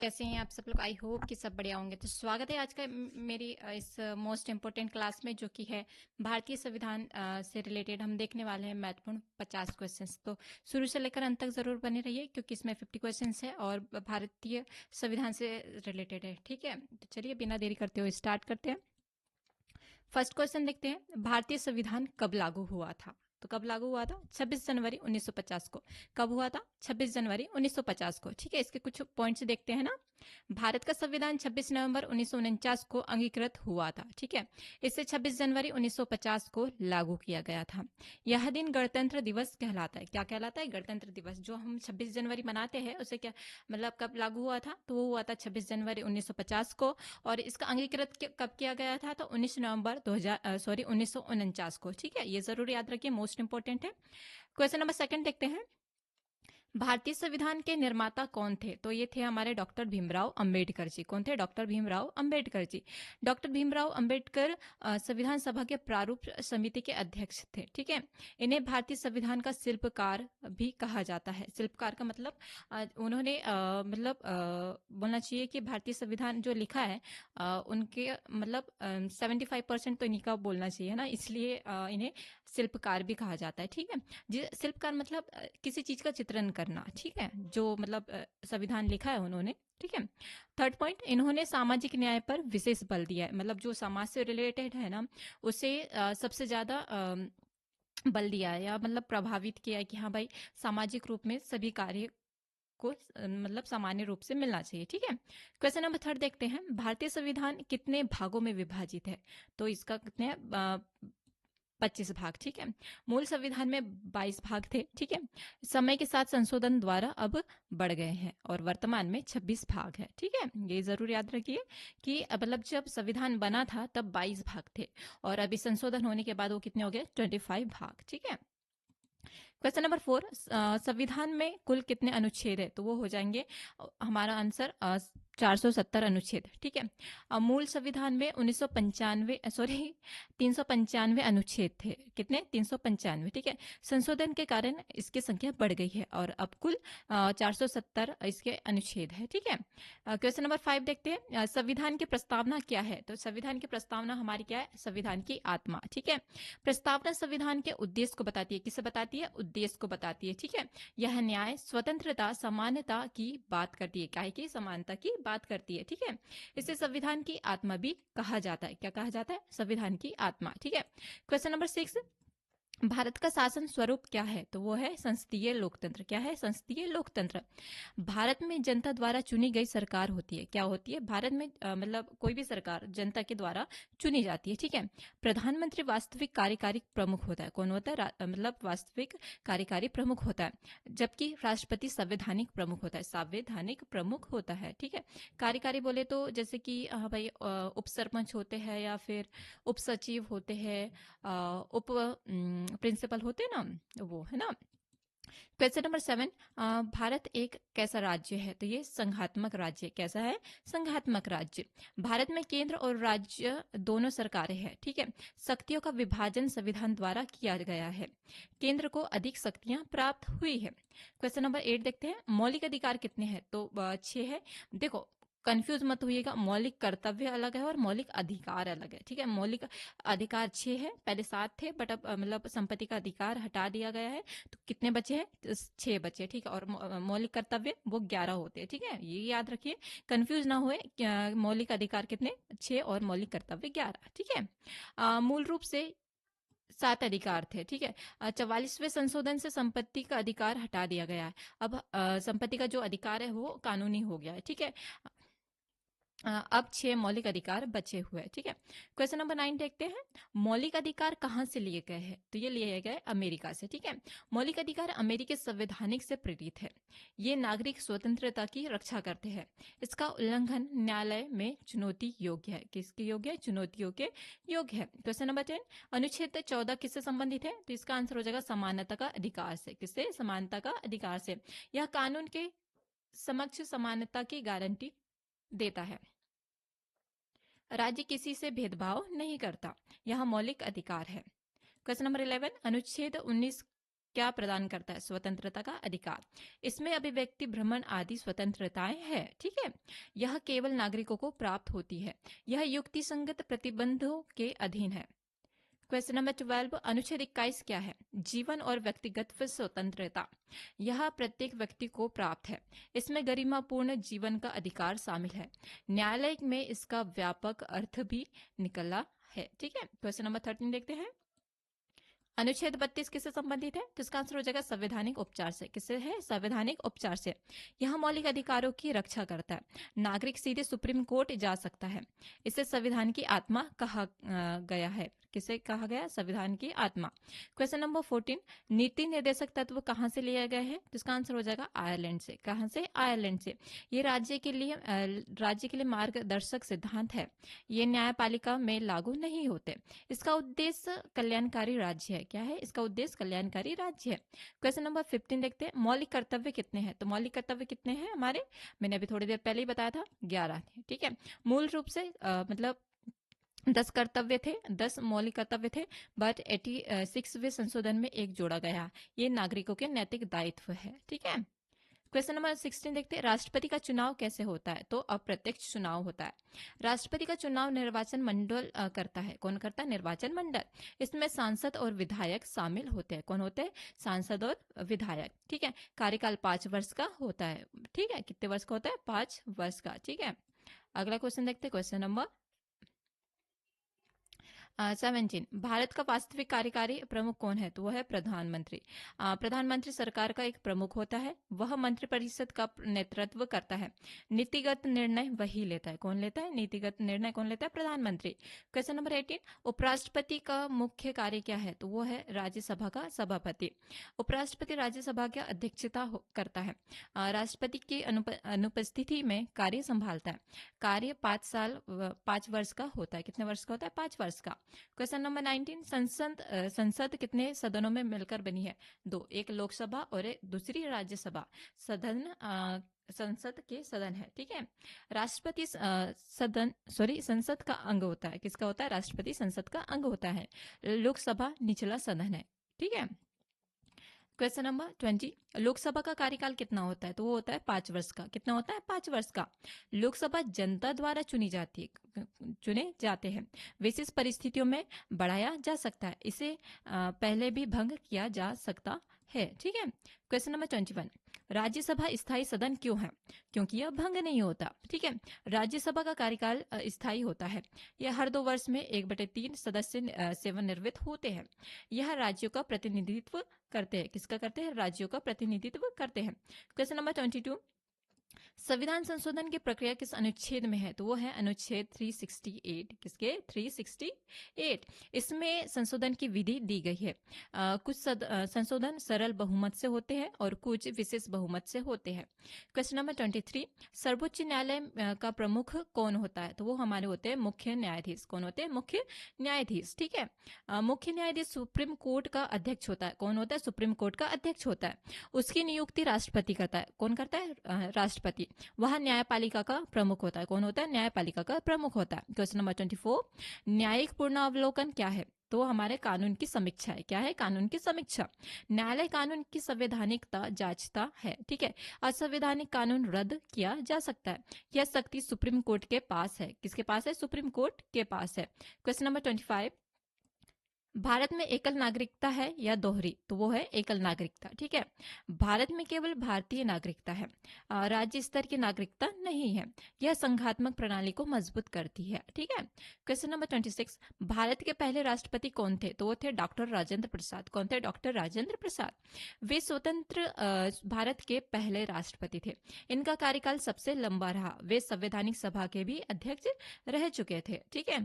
कैसे हैं आप सब लोग। आई होप कि सब बढ़िया होंगे। तो स्वागत है आज का मेरी इस मोस्ट इम्पोर्टेंट क्लास में, जो कि है भारतीय संविधान से रिलेटेड। हम देखने वाले हैं महत्वपूर्ण 50 क्वेश्चंस। तो शुरू से लेकर अंत तक जरूर बने रहिए, क्योंकि इसमें 50 क्वेश्चंस है और भारतीय संविधान से रिलेटेड है। ठीक है, तो चलिए बिना देरी करते हुए स्टार्ट करते हैं। फर्स्ट क्वेश्चन देखते हैं, भारतीय संविधान कब लागू हुआ था? तो कब लागू हुआ था? 26 जनवरी 1950 को। कब हुआ था? 26 जनवरी 1950 को। ठीक है, इसके कुछ पॉइंट्स देखते हैं ना। भारत का संविधान 26 नवंबर 1949 को अंगीकृत हुआ था। ठीक है, इससे 26 जनवरी 1950 को लागू किया गया था। यह दिन गणतंत्र दिवस कहलाता है। क्या कहलाता है? गणतंत्र दिवस। जो हम 26 जनवरी मनाते हैं, उसे क्या मतलब कब लागू हुआ था? तो वो हुआ था 26 जनवरी 1950 को। और इसका अंगीकृत कब किया गया था? तो 19 नवंबर 1949 को। ठीक है, ये जरूर याद रखिए, मोस्ट इंपोर्टेंट है। क्वेश्चन नंबर सेकंड देखते हैं, भारतीय संविधान के निर्माता कौन थे? तो ये थे हमारे डॉक्टर भीमराव अंबेडकर जी। कौन थे? डॉक्टर भीमराव अंबेडकर जी। डॉक्टर भीमराव अंबेडकर संविधान सभा के प्रारूप समिति के अध्यक्ष थे। ठीक है, इन्हें भारतीय संविधान का शिल्पकार भी कहा जाता है। शिल्पकार का मतलब उन्होंने बोलना चाहिए कि भारतीय संविधान जो लिखा है उनके मतलब 75% तो इन्हीं का बोलना चाहिए ना, इसलिए इन्हें शिल्पकार भी कहा जाता है। ठीक है, शिल्पकार मतलब किसी चीज का चित्रण करना। ठीक है, जो मतलब संविधान लिखा है उन्होंने। ठीक है, थर्ड पॉइंट, इन्होंने सामाजिक न्याय पर विशेष बल दिया है। मतलब जो समाज से रिलेटेड है ना, उसे सबसे ज्यादा बल दिया है, या मतलब प्रभावित किया है कि हाँ भाई, सामाजिक रूप में सभी कार्य को मतलब सामान्य रूप से मिलना चाहिए। ठीक है, क्वेश्चन नंबर थर्ड देखते हैं, भारतीय संविधान कितने भागों में विभाजित है? तो इसका कितने 25 भाग। ठीक है, मूल संविधान में 22 भाग थे। ठीक है, समय के साथ संशोधन द्वारा अब बढ़ गए हैं और वर्तमान में 26 भाग है। ठीक है, ये जरूर याद रखिए कि मतलब जब संविधान बना था तब 22 भाग थे, और अभी संशोधन होने के बाद वो कितने हो गए? 25 भाग। ठीक है, क्वेश्चन नंबर फोर, संविधान में कुल कितने अनुच्छेद है? तो वो हो जाएंगे हमारा आंसर 470 अनुच्छेद। ठीक है, मूल संविधान में 1995 सॉरी 395 अनुच्छेद थे। कितने? 395। ठीक है, संशोधन के कारण इसकी संख्या बढ़ गई है और अब कुल 470 इसके अनुच्छेद है। ठीक है, क्वेश्चन नंबर फाइव देखते हैं, संविधान की प्रस्तावना क्या है? तो संविधान की प्रस्तावना हमारी क्या है? संविधान की आत्मा। ठीक है, प्रस्तावना संविधान के उद्देश्य को बताती है। किसे बताती है? उद्देश्य को बताती है। ठीक है, यह न्याय, स्वतंत्रता, समानता की बात करती है। क्या की? समानता की बात करती है। ठीक है, इसे संविधान की आत्मा भी कहा जाता है। क्या कहा जाता है? संविधान की आत्मा। ठीक है, क्वेश्चन नंबर सिक्स, भारत का शासन स्वरूप क्या है? तो वो है संसदीय लोकतंत्र। क्या है? संसदीय लोकतंत्र। भारत में जनता द्वारा चुनी गई सरकार होती है। क्या होती है? भारत में मतलब कोई भी सरकार जनता के द्वारा चुनी जाती है। ठीक है, प्रधानमंत्री वास्तविक कार्यकारी प्रमुख होता है। कौन होता है? मतलब वास्तविक कार्यकारी प्रमुख होता है, जबकि राष्ट्रपति संवैधानिक प्रमुख होता है। संवैधानिक प्रमुख होता है। ठीक है, कार्यकारी बोले तो जैसे कि हाँ भाई, उप सरपंच होते हैं, या फिर उप सचिव होते हैं, उप प्रिंसिपल होते हैं ना, वो है ना। क्वेश्चन नंबर सेवन, भारत एक कैसा राज्य है? तो ये संघात्मक राज्य। कैसा है? संघात्मक राज्य। भारत में केंद्र और राज्य दोनों सरकारें हैं। ठीक है, शक्तियों का विभाजन संविधान द्वारा किया गया है। केंद्र को अधिक शक्तियां प्राप्त हुई है। क्वेश्चन नंबर एट देखते हैं, मौलिक अधिकार कितने हैं? तो 6 है। देखो, कंफ्यूज मत होइएगा, मौलिक कर्तव्य अलग है और मौलिक अधिकार अलग है। ठीक है, मौलिक अधिकार 6 है, पहले 7 थे, बट अब मतलब संपत्ति का अधिकार हटा दिया गया है, तो कितने बचे हैं? 6 बचे। ठीक है, और मौलिक कर्तव्य वो 11 होते हैं। ठीक है, ये याद रखिए, कंफ्यूज ना हुए। मौलिक अधिकार कितने? 6 और मौलिक कर्तव्य 11। ठीक है, मूल रूप से 7 अधिकार थे। ठीक है, 44वें संशोधन से संपत्ति का अधिकार हटा दिया गया है। अब संपत्ति का जो अधिकार है वो कानूनी हो गया है। ठीक है, अब 6 मौलिक अधिकार बचे हुए हैं। ठीक है, क्वेश्चन नंबर 9 देखते हैं, मौलिक अधिकार कहाँ से लिए गए हैं? तो ये लिए गए अमेरिका से। ठीक है, मौलिक अधिकार अमेरिकी संवैधानिक से प्रेरित है। ये नागरिक स्वतंत्रता की रक्षा करते हैं। इसका उल्लंघन न्यायालय में चुनौती योग्य है। किसके योग्य है? चुनौतियों के योग्य है। क्वेश्चन नंबर 10, अनुच्छेद 14 किससे संबंधित है? तो इसका आंसर हो जाएगा समानता का अधिकार से। किससे? समानता का अधिकार से। यह कानून के समक्ष समानता की गारंटी देता है। राज्य किसी से भेदभाव नहीं करता। यह मौलिक अधिकार है। क्वेश्चन नंबर 11, अनुच्छेद 19 क्या प्रदान करता है? स्वतंत्रता का अधिकार। इसमें अभिव्यक्ति, भ्रमण आदि स्वतंत्रताएं हैं। ठीक है, यह केवल नागरिकों को प्राप्त होती है। यह युक्ति संगत प्रतिबंधों के अधीन है। क्वेश्चन नंबर 12, अनुच्छेद 21 क्या है? जीवन और व्यक्तिगत स्वतंत्रता। यह प्रत्येक व्यक्ति को प्राप्त है। इसमें गरिमापूर्ण जीवन का अधिकार शामिल है। न्यायालय में इसका व्यापक अर्थ भी निकला है। ठीक है, क्वेश्चन नंबर 13 देखते हैं। अनुच्छेद 32 किससे संबंधित है? तो इसका आंसर हो जाएगा संवैधानिक उपचार से। किससे है? संवैधानिक उपचार से। यह मौलिक अधिकारों की रक्षा करता है। नागरिक सीधे सुप्रीम कोर्ट जा सकता है। इसे संविधान की आत्मा कहा गया है। किसे कहा गया? संविधान की आत्मा। क्वेश्चन नंबर 14, नीति निर्देशक तत्व कहाँ से लिया गया है? तो इसका आंसर हो जाएगा आयरलैंड से। कहाँ से? आयरलैंड से। ये राज्य के लिए मार्गदर्शक सिद्धांत है। ये न्यायपालिका में लागू नहीं होते। इसका उद्देश्य कल्याणकारी राज्य है। क्या है इसका उद्देश्य? कल्याणकारी राज्य है। क्वेश्चन नंबर 15 देखते हैं। मौलिक कर्तव्य कितने हैं? तो मौलिक कर्तव्य कितने हैं हमारे? मैंने अभी थोड़ी देर पहले ही बताया था, 11 थे। ठीक है, मूल रूप से मतलब 10 कर्तव्य थे, 10 मौलिक कर्तव्य थे, बट 86वें संशोधन में एक जोड़ा गया। ये नागरिकों के नैतिक दायित्व है। ठीक है, क्वेश्चन नंबर 16 देखते हैं। राष्ट्रपति का चुनाव कैसे होता है? तो अप्रत्यक्ष चुनाव होता है। राष्ट्रपति का चुनाव निर्वाचन मंडल करता है। कौन करता है? निर्वाचन मंडल। इसमें सांसद और विधायक शामिल होते हैं। कौन होते हैं? सांसद और विधायक। ठीक है, कार्यकाल 5 वर्ष का होता है। ठीक है, कितने वर्ष का होता है? 5 वर्ष का। ठीक है, अगला क्वेश्चन देखते हैं। क्वेश्चन नंबर 17, भारत का वास्तविक कार्यकारी प्रमुख कौन है? तो वह है प्रधानमंत्री। प्रधानमंत्री सरकार का एक प्रमुख होता है। वह मंत्रिपरिषद का नेतृत्व करता है। नीतिगत निर्णय वही लेता है। कौन लेता है? नीतिगत निर्णय कौन लेता है? प्रधानमंत्री। क्वेश्चन नंबर 18, उपराष्ट्रपति का मुख्य कार्य क्या है? तो वो है राज्यसभा का सभापति। उपराष्ट्रपति राज्यसभा की अध्यक्षता करता है। राष्ट्रपति की अनुपस्थिति में कार्य संभालता है। कार्य 5 वर्ष का होता है। कितने वर्ष का होता है? 5 वर्ष का। क्वेश्चन नंबर 19, संसद कितने सदनों में मिलकर बनी है? 2, एक लोकसभा और दूसरी राज्यसभा। संसद के सदन है। ठीक है, राष्ट्रपति संसद का अंग होता है। किसका होता है? राष्ट्रपति संसद का अंग होता है। लोकसभा निचला सदन है। ठीक है, क्वेश्चन नंबर 20, लोकसभा का कार्यकाल कितना होता है? तो वो होता है 5 वर्ष का। कितना होता है? 5 वर्ष का। लोकसभा जनता द्वारा चुनी जाती है, चुने जाते हैं। विशेष परिस्थितियों में बढ़ाया जा सकता है। इसे पहले भी भंग किया जा सकता है। ठीक है, क्वेश्चन नंबर 21, राज्यसभा स्थायी सदन क्यों है? क्योंकि यह भंग नहीं होता। ठीक है, राज्यसभा का कार्यकाल स्थायी होता है। यह हर 2 वर्ष में 1/3 सदस्य सेवानिवृत्त होते हैं। यह राज्यों का प्रतिनिधित्व करते हैं। किसका करते हैं? राज्यों का प्रतिनिधित्व करते हैं। क्वेश्चन नंबर 22, संविधान संशोधन की प्रक्रिया किस अनुच्छेद में है? तो वो है अनुच्छेद 368। किसके? 368। इसमें संशोधन की विधि दी गई है। कुछ संशोधन सरल बहुमत से होते हैं और कुछ विशेष बहुमत से होते हैं। क्वेश्चन नंबर 23, सर्वोच्च न्यायालय का प्रमुख कौन होता है? तो वो हमारे होते हैं मुख्य न्यायाधीश। कौन होते हैं? मुख्य न्यायाधीश। ठीक है, मुख्य न्यायाधीश सुप्रीम कोर्ट का अध्यक्ष होता है। कौन होता है? सुप्रीम कोर्ट का अध्यक्ष होता है। उसकी नियुक्ति राष्ट्रपति करता है। कौन करता है? राष्ट्रपति। वह न्यायपालिका का प्रमुख होता है। कौन होता है? न्यायपालिका का प्रमुख होता है। क्वेश्चन नंबर 24, न्यायिक पूर्णावलोकन क्या है? तो हमारे कानून की समीक्षा है। क्या है? कानून की समीक्षा। न्यायालय कानून की संवैधानिकता जांचता है। ठीक है, असंवैधानिक कानून रद्द किया जा सकता है। यह शक्ति सुप्रीम कोर्ट के पास है। किसके पास है? सुप्रीम कोर्ट के पास है। क्वेश्चन नंबर 25, भारत में एकल नागरिकता है या दोहरी? तो वो है एकल नागरिकता। ठीक है, भारत में केवल भारतीय नागरिकता है। राज्य स्तर की नागरिकता नहीं है। यह संघात्मक प्रणाली को मजबूत करती है। ठीक है, क्वेश्चन नंबर 26, भारत के पहले राष्ट्रपति कौन थे? तो वो थे डॉक्टर राजेंद्र प्रसाद। कौन थे? डॉक्टर राजेंद्र प्रसाद। वे स्वतंत्र भारत के पहले राष्ट्रपति थे। इनका कार्यकाल सबसे लंबा रहा। वे संवैधानिक सभा के भी अध्यक्ष रह चुके थे। ठीक है,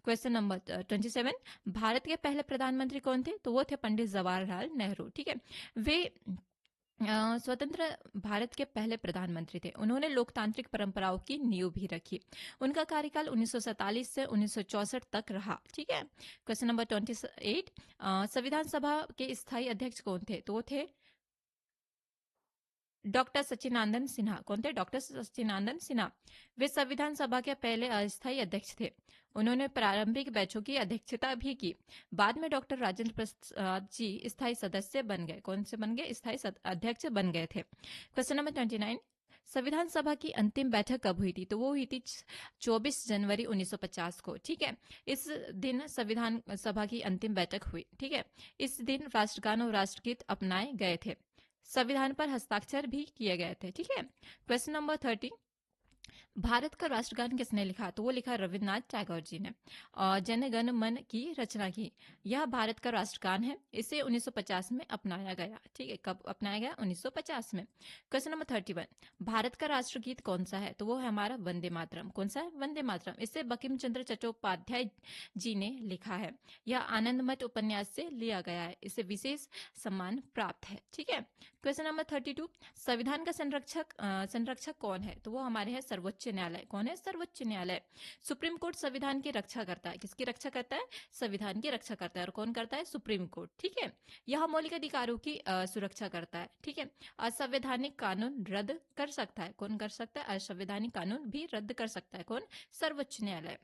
क्वेश्चन नंबर 27, भारत के पहले प्रधानमंत्री कौन थे? तो वो थे पंडित जवाहरलाल नेहरू। ठीक है, वे स्वतंत्र भारत के पहले प्रधानमंत्री थे। उन्होंने लोकतांत्रिक परंपराओं की नींव भी रखी। उनका कार्यकाल 1947 से 1964 तक रहा। ठीक है, क्वेश्चन नंबर 28, संविधान सभा के स्थायी अध्यक्ष कौन थे? तो वो थे डॉक्टर सच्चिदानंद सिन्हा। कौन थे? डॉक्टर सच्चिदानंद सिन्हा। वे संविधान सभा के पहले अस्थायी अध्यक्ष थे। उन्होंने प्रारंभिक बैचों की अध्यक्षता भी की। बाद में डॉक्टर राजेंद्र प्रसाद जी स्थायी सदस्य बन गए। कौन से बन गए? अध्यक्ष बन गए थे। क्वेश्चन नंबर 29, संविधान सभा की अंतिम बैठक कब हुई थी? तो वो हुई थी 24 जनवरी 1950 को। ठीक है, इस दिन संविधान सभा की अंतिम बैठक हुई। ठीक है, इस दिन राष्ट्रगान और राष्ट्रगीत अपनाए गए थे। संविधान पर हस्ताक्षर भी किए गए थे। ठीक है, क्वेश्चन नंबर 30, भारत का राष्ट्रगान किसने लिखा? तो वो लिखा रविन्द्रनाथ टैगोर जी ने। और जन गण मन की रचना की। यह भारत का राष्ट्रगान है। इसे 1950 में अपनाया गया। ठीक है, कब अपनाया गया? 1950 में। क्वेश्चन नंबर 31, भारत का राष्ट्रगीत कौन सा है? तो वो है हमारा वंदे मातरम। कौन सा है? वंदे मातरम। इसे बंकिम चंद्र चट्टोपाध्याय जी ने लिखा है। यह आनंदमठ उपन्यास से लिया गया है। इसे विशेष सम्मान प्राप्त है। ठीक है, क्वेश्चन नंबर 32, संविधान का संरक्षक कौन है? तो वो हमारे हैं सर्वोच्च न्यायालय। कौन है? सर्वोच्च न्यायालय। सुप्रीम कोर्ट संविधान की रक्षा करता है। किसकी रक्षा करता है? संविधान की रक्षा करता है। और कौन करता है? Supreme court. ठीक है, यह मौलिक अधिकारों की सुरक्षा करता है। ठीक है, असंवैधानिक कानून रद्द कर सकता है। कौन कर सकता है? असंवैधानिक कानून भी रद्द कर सकता है। कौन? सर्वोच्च न्यायालय।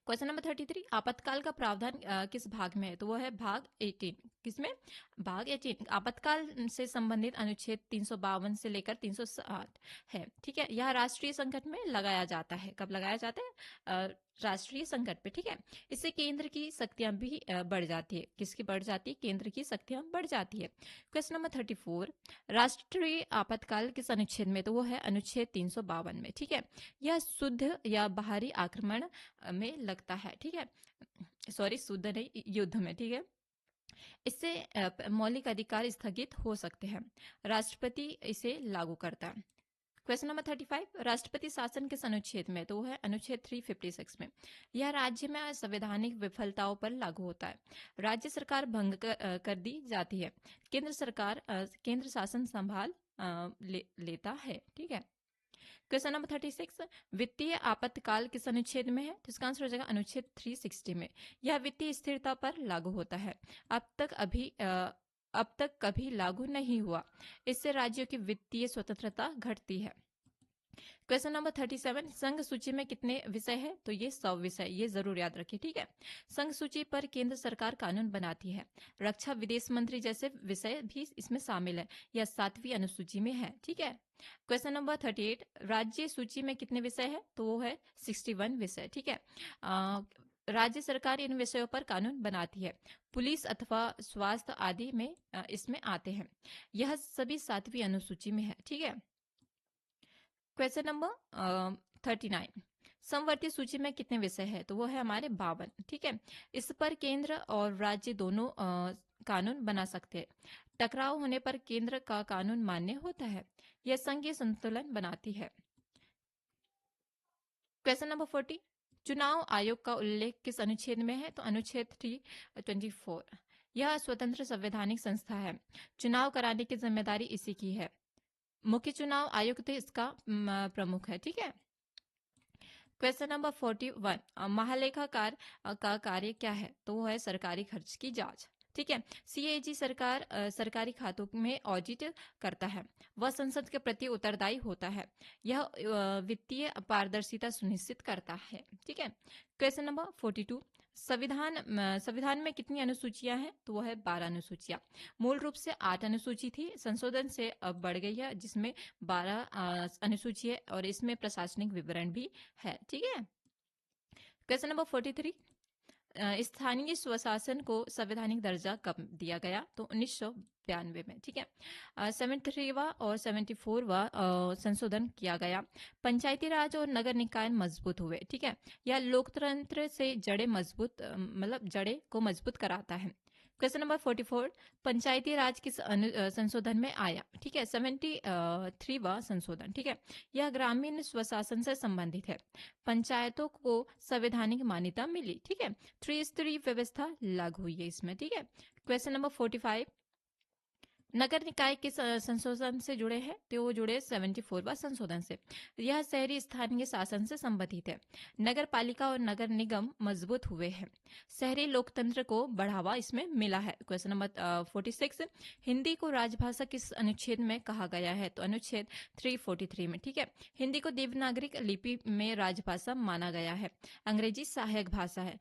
क्वेश्चन नंबर 33, आपातकाल का प्रावधान किस भाग में है? तो वो है भाग 18। किसमें? भाग 18। आपातकाल से संबंधित अनुच्छेद 352 से लेकर 360 है। ठीक है, यह राष्ट्रीय संकट में लगाया जाता है। कब लगाया जाता है? राष्ट्रीय संकट पे। ठीक है, इससे केंद्र की शक्तियां भी बढ़ जाती है। किसकी बढ़ जाती है? केंद्र की शक्तियां बढ़ जाती है। क्वेश्चन नंबर 34, राष्ट्रीय आपातकाल किस अनुच्छेद में? तो वो है अनुच्छेद 352 में। ठीक है, यह शुद्ध या बाहरी आक्रमण में लगता है। ठीक है, सॉरी, शुद्ध नहीं, युद्ध में। ठीक है, इससे मौलिक अधिकार स्थगित हो सकते हैं। राष्ट्रपति इसे लागू करता है। क्वेश्चन नंबर 35, राष्ट्रपति शासन किस अनुच्छेद में? तो वो है अनुच्छेद 356 में। यह राज्य में संवैधानिक विफलताओं पर लागू होता है। राज्य सरकार भंग कर दी जाती है। केंद्र सरकार केंद्र शासन संभाल लेता है। ठीक है, क्वेश्चन नंबर 36, वित्तीय आपातकाल किस अनुच्छेद में है? तो इसका आंसर हो जाएगा अनुच्छेद 360 में। यह वित्तीय स्थिरता पर लागू होता है। अब तक कभी लागू नहीं हुआ। इससे राज्यों की वित्तीय स्वतंत्रता घटती है। क्वेश्चन नंबर 37, संघ सूची में कितने विषय है? तो ये 100 विषय, ये जरूर याद रखिए। ठीक है, संघ सूची पर केंद्र सरकार कानून बनाती है। रक्षा विदेश मंत्री जैसे विषय भी इसमें शामिल है। यह 7वीं अनुसूची में है। ठीक है, क्वेश्चन नंबर 38, राज्य सूची में कितने विषय है? तो वो है 61 विषय। ठीक है, राज्य सरकार इन विषयों पर कानून बनाती है। पुलिस अथवा स्वास्थ्य आदि में इसमें आते हैं। यह सभी 7वीं अनुसूची में है। ठीक है, क्वेश्चन नंबर 39, समवर्ती सूची में कितने विषय है? तो वो है हमारे 52। ठीक है, इस पर केंद्र और राज्य दोनों कानून बना सकते हैं। टकराव होने पर केंद्र का कानून मान्य होता है। यह संघीय संतुलन बनाती है। क्वेश्चन नंबर 40, चुनाव आयोग का उल्लेख किस अनुच्छेद में है? तो अनुच्छेद 324। यह स्वतंत्र संवैधानिक संस्था है। चुनाव कराने की जिम्मेदारी इसी की है। मुख्य चुनाव आयुक्त इसका प्रमुख है। ठीक है, क्वेश्चन नंबर 41, महालेखाकार का कार्य क्या है? तो वो है सरकारी खर्च की जांच। ठीक है, सीएजी सरकारी खातों में ऑडिट करता है। वह संसद के प्रति उत्तरदायी होता है। यह वित्तीय पारदर्शिता सुनिश्चित करता है। ठीक है, क्वेश्चन नंबर 42, संविधान में कितनी अनुसूचियां हैं? तो वो है 12 अनुसूचियां। मूल रूप से 8 अनुसूची थी, संशोधन से अब बढ़ गई है, जिसमें 12 अनुसूची है और इसमें प्रशासनिक विवरण भी है। ठीक है, क्वेश्चन नंबर 43, स्थानीय स्वशासन को संवैधानिक दर्जा कब दिया गया? तो 1992 में। ठीक है, 73वां और 74वां संशोधन किया गया। पंचायती राज और नगर निकाय मजबूत हुए। ठीक है, यह लोकतंत्र से जड़े को मजबूत कराता है। क्वेश्चन नंबर 44, पंचायती राज किस संशोधन में आया? ठीक है, 73वां संशोधन। ठीक है, यह ग्रामीण स्वशासन से संबंधित है। पंचायतों को संवैधानिक मान्यता मिली। ठीक है, त्रिस्तरीय व्यवस्था लागू हुई है इसमें। ठीक है, क्वेश्चन नंबर 45, नगर निकाय के संशोधन से जुड़े हैं, तो वो जुड़े 74वां संशोधन से। यह शहरी स्थानीय शासन से संबंधित है। नगर पालिका और नगर निगम मजबूत हुए हैं। शहरी लोकतंत्र को बढ़ावा इसमें मिला है। क्वेश्चन नंबर 46, हिंदी को राजभाषा किस अनुच्छेद में कहा गया है? तो अनुच्छेद 343 में। ठीक है, हिंदी को देवनागरिक लिपि में राजभाषा माना गया है। अंग्रेजी सहायक भाषा है।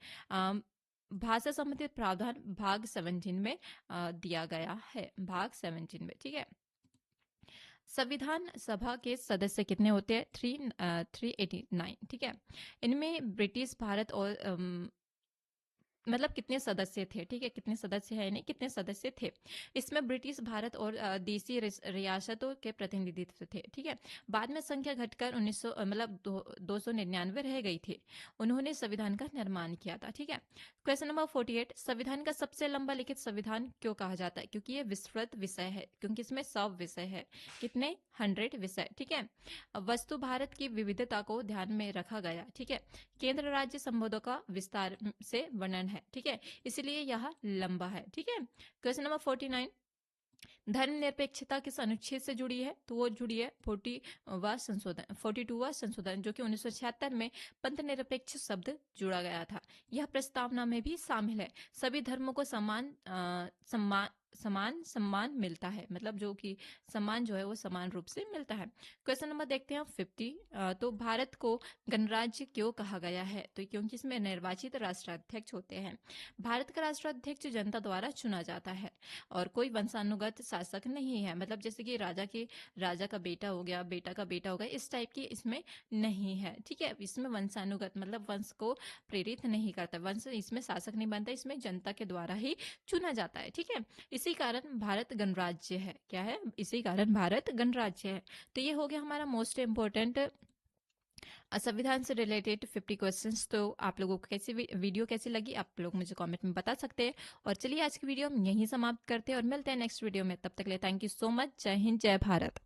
भाषा संबंधित प्रावधान भाग 17 में दिया गया है, भाग 17 में। ठीक है, संविधान सभा के सदस्य कितने होते हैं? 389। ठीक है, इनमें ब्रिटिश भारत और मतलब कितने सदस्य थे? ठीक है, कितने सदस्य है नहीं, कितने सदस्य थे? इसमें ब्रिटिश भारत और देसी रियासतों के प्रतिनिधित्व थे। ठीक है, बाद में संख्या घटकर 1900 मतलब 299 रह गई थी। उन्होंने संविधान का निर्माण किया था। ठीक है, क्वेश्चन नंबर 48, संविधान का सबसे लंबा लिखित संविधान क्यों कहा जाता है? क्योंकि ये विस्तृत विषय है, क्योंकि इसमें 100 विषय है। कितने? 100 विषय। ठीक है, वस्तु भारत की विविधता को ध्यान में रखा गया। ठीक है, केंद्र राज्य संबंधों का विस्तार से वर्णन है। ठीक है, इसलिए यह लंबा है। ठीक है, क्वेश्चन नंबर 49, धर्मनिरपेक्षता किस अनुच्छेद से जुड़ी है? तो वो जुड़ी है 42वां संशोधन, जो कि 1976 में पंथ निरपेक्ष शब्द जुड़ा गया था। यह प्रस्तावना में भी शामिल है। सभी धर्मों को समान सम्मान मिलता है, मतलब जो कि सम्मान जो है वो समान रूप से मिलता है। क्वेश्चन नंबर देखते हैं 50, तो भारत को गणराज्य क्यों कहा गया है? तो क्योंकि इसमें निर्वाचित राष्ट्राध्यक्ष होते हैं। भारत का राष्ट्राध्यक्ष जनता द्वारा चुना जाता है और कोई वंशानुगत शासक नहीं है, मतलब जैसे कि राजा का बेटा हो गया, बेटा का बेटा हो गया, इस टाइप की इसमें नहीं है। ठीक है, इसमें वंशानुगत मतलब वंश को प्रेरित नहीं करता, वंश इसमें शासक नहीं बनता, इसमें जनता के द्वारा ही चुना जाता है। ठीक है, इसी कारण भारत गणराज्य है। क्या है? इसी कारण भारत गणराज्य है। तो ये हो गया हमारा मोस्ट इंपोर्टेंट संविधान से रिलेटेड 50 क्वेश्चंस। तो आप लोगों को कैसी वीडियो कैसी लगी, आप लोग मुझे कमेंट में बता सकते हैं। और चलिए आज की वीडियो हम यहीं समाप्त करते हैं और मिलते हैं नेक्स्ट वीडियो में। तब तक के लिए थैंक यू सो मच। जय हिंद, जय भारत।